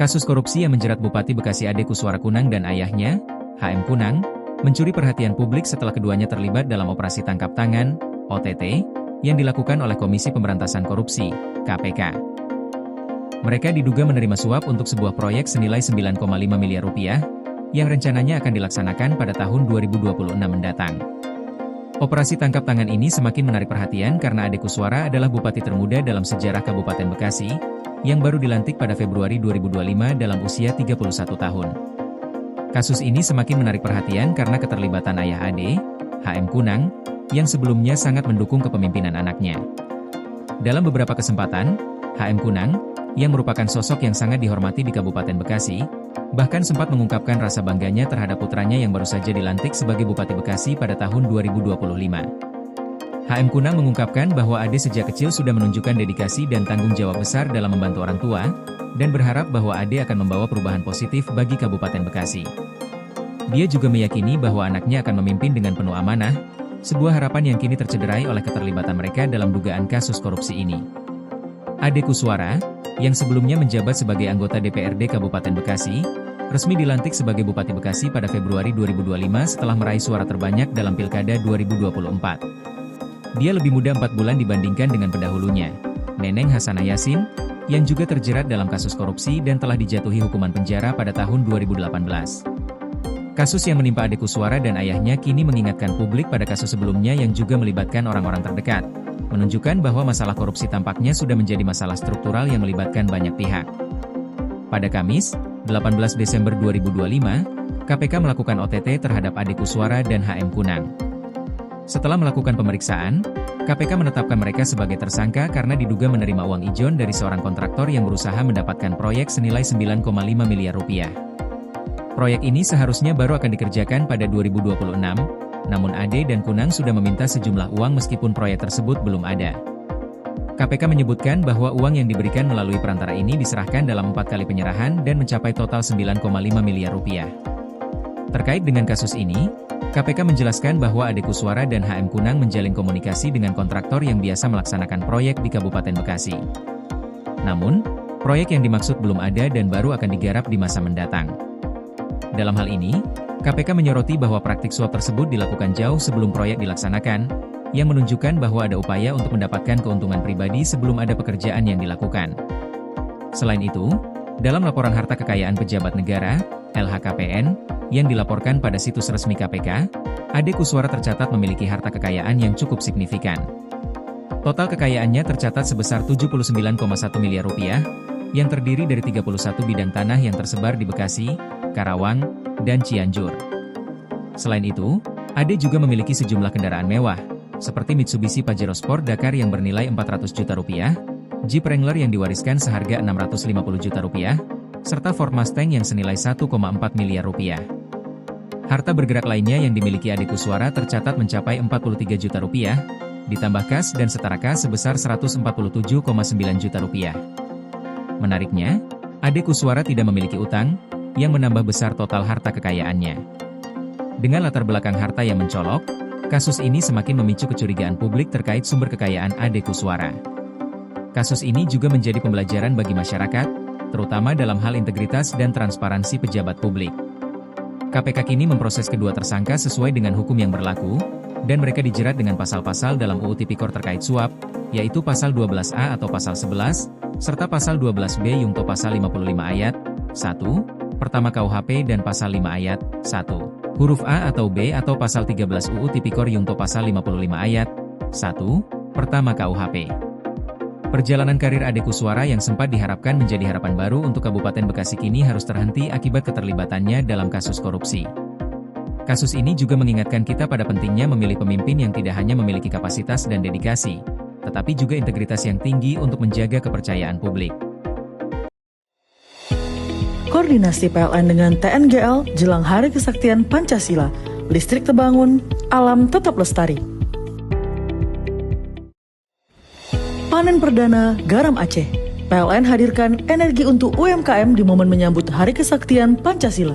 Kasus korupsi yang menjerat Bupati Bekasi Ade Kuswara Kunang dan ayahnya, HM Kunang, mencuri perhatian publik setelah keduanya terlibat dalam operasi tangkap tangan, OTT, yang dilakukan oleh Komisi Pemberantasan Korupsi, KPK. Mereka diduga menerima suap untuk sebuah proyek senilai 9,5 miliar rupiah, yang rencananya akan dilaksanakan pada tahun 2026 mendatang. Operasi tangkap tangan ini semakin menarik perhatian karena Ade Kuswara adalah bupati termuda dalam sejarah Kabupaten Bekasi, yang baru dilantik pada Februari 2025 dalam usia 31 tahun. Kasus ini semakin menarik perhatian karena keterlibatan ayah Ade, HM Kunang, yang sebelumnya sangat mendukung kepemimpinan anaknya. Dalam beberapa kesempatan, HM Kunang, yang merupakan sosok yang sangat dihormati di Kabupaten Bekasi, bahkan sempat mengungkapkan rasa bangganya terhadap putranya yang baru saja dilantik sebagai Bupati Bekasi pada tahun 2025. HM Kunang mengungkapkan bahwa Ade sejak kecil sudah menunjukkan dedikasi dan tanggung jawab besar dalam membantu orang tua, dan berharap bahwa Ade akan membawa perubahan positif bagi Kabupaten Bekasi. Dia juga meyakini bahwa anaknya akan memimpin dengan penuh amanah, sebuah harapan yang kini tercederai oleh keterlibatan mereka dalam dugaan kasus korupsi ini. Ade Kuswara, yang sebelumnya menjabat sebagai anggota DPRD Kabupaten Bekasi, resmi dilantik sebagai Bupati Bekasi pada Februari 2025 setelah meraih suara terbanyak dalam Pilkada 2024. Dia lebih muda 4 bulan dibandingkan dengan pendahulunya, Neneng Hasanah Yassin, yang juga terjerat dalam kasus korupsi dan telah dijatuhi hukuman penjara pada tahun 2018. Kasus yang menimpa Ade Kuswara dan ayahnya kini mengingatkan publik pada kasus sebelumnya yang juga melibatkan orang-orang terdekat, menunjukkan bahwa masalah korupsi tampaknya sudah menjadi masalah struktural yang melibatkan banyak pihak. Pada Kamis, 18 Desember 2025, KPK melakukan OTT terhadap Ade Kuswara dan HM Kunang. Setelah melakukan pemeriksaan, KPK menetapkan mereka sebagai tersangka karena diduga menerima uang ijon dari seorang kontraktor yang berusaha mendapatkan proyek senilai 9,5 miliar rupiah. Proyek ini seharusnya baru akan dikerjakan pada 2026, namun Ade dan Kunang sudah meminta sejumlah uang meskipun proyek tersebut belum ada. KPK menyebutkan bahwa uang yang diberikan melalui perantara ini diserahkan dalam 4 kali penyerahan dan mencapai total 9,5 miliar rupiah. Terkait dengan kasus ini, KPK menjelaskan bahwa Ade Kuswara dan HM Kunang menjalin komunikasi dengan kontraktor yang biasa melaksanakan proyek di Kabupaten Bekasi. Namun, proyek yang dimaksud belum ada dan baru akan digarap di masa mendatang. Dalam hal ini, KPK menyoroti bahwa praktik suap tersebut dilakukan jauh sebelum proyek dilaksanakan, yang menunjukkan bahwa ada upaya untuk mendapatkan keuntungan pribadi sebelum ada pekerjaan yang dilakukan. Selain itu, dalam laporan harta kekayaan pejabat negara, LHKPN, yang dilaporkan pada situs resmi KPK, Ade Kuswara tercatat memiliki harta kekayaan yang cukup signifikan. Total kekayaannya tercatat sebesar 79,1 miliar rupiah, yang terdiri dari 31 bidang tanah yang tersebar di Bekasi, Karawang, dan Cianjur. Selain itu, Ade juga memiliki sejumlah kendaraan mewah, seperti Mitsubishi Pajero Sport Dakar yang bernilai 400 juta rupiah, Jeep Wrangler yang diwariskan seharga 650 juta rupiah, serta Ford Mustang yang senilai 1,4 miliar rupiah. Harta bergerak lainnya yang dimiliki Ade Kuswara tercatat mencapai 43 juta rupiah, ditambah kas dan setara kas sebesar 147,9 juta rupiah. Menariknya, Ade Kuswara tidak memiliki utang, yang menambah besar total harta kekayaannya. Dengan latar belakang harta yang mencolok, kasus ini semakin memicu kecurigaan publik terkait sumber kekayaan Ade Kuswara. Kasus ini juga menjadi pembelajaran bagi masyarakat, terutama dalam hal integritas dan transparansi pejabat publik. KPK kini memproses kedua tersangka sesuai dengan hukum yang berlaku, dan mereka dijerat dengan pasal-pasal dalam UU Tipikor terkait suap, yaitu pasal 12A atau pasal 11, serta pasal 12B Yungto pasal 55 ayat 1, pertama KUHP dan pasal 5 ayat 1, huruf A atau B atau pasal 13 UU Tipikor Yungto pasal 55 ayat 1, pertama KUHP. Perjalanan karir Ade Kuswara yang sempat diharapkan menjadi harapan baru untuk Kabupaten Bekasi kini harus terhenti akibat keterlibatannya dalam kasus korupsi. Kasus ini juga mengingatkan kita pada pentingnya memilih pemimpin yang tidak hanya memiliki kapasitas dan dedikasi, tetapi juga integritas yang tinggi untuk menjaga kepercayaan publik. Koordinasi PLN dengan TNGL jelang Hari Kesaktian Pancasila, listrik terbangun, alam tetap lestari. Panen perdana garam Aceh. PLN hadirkan energi untuk UMKM di momen menyambut Hari Kesaktian Pancasila.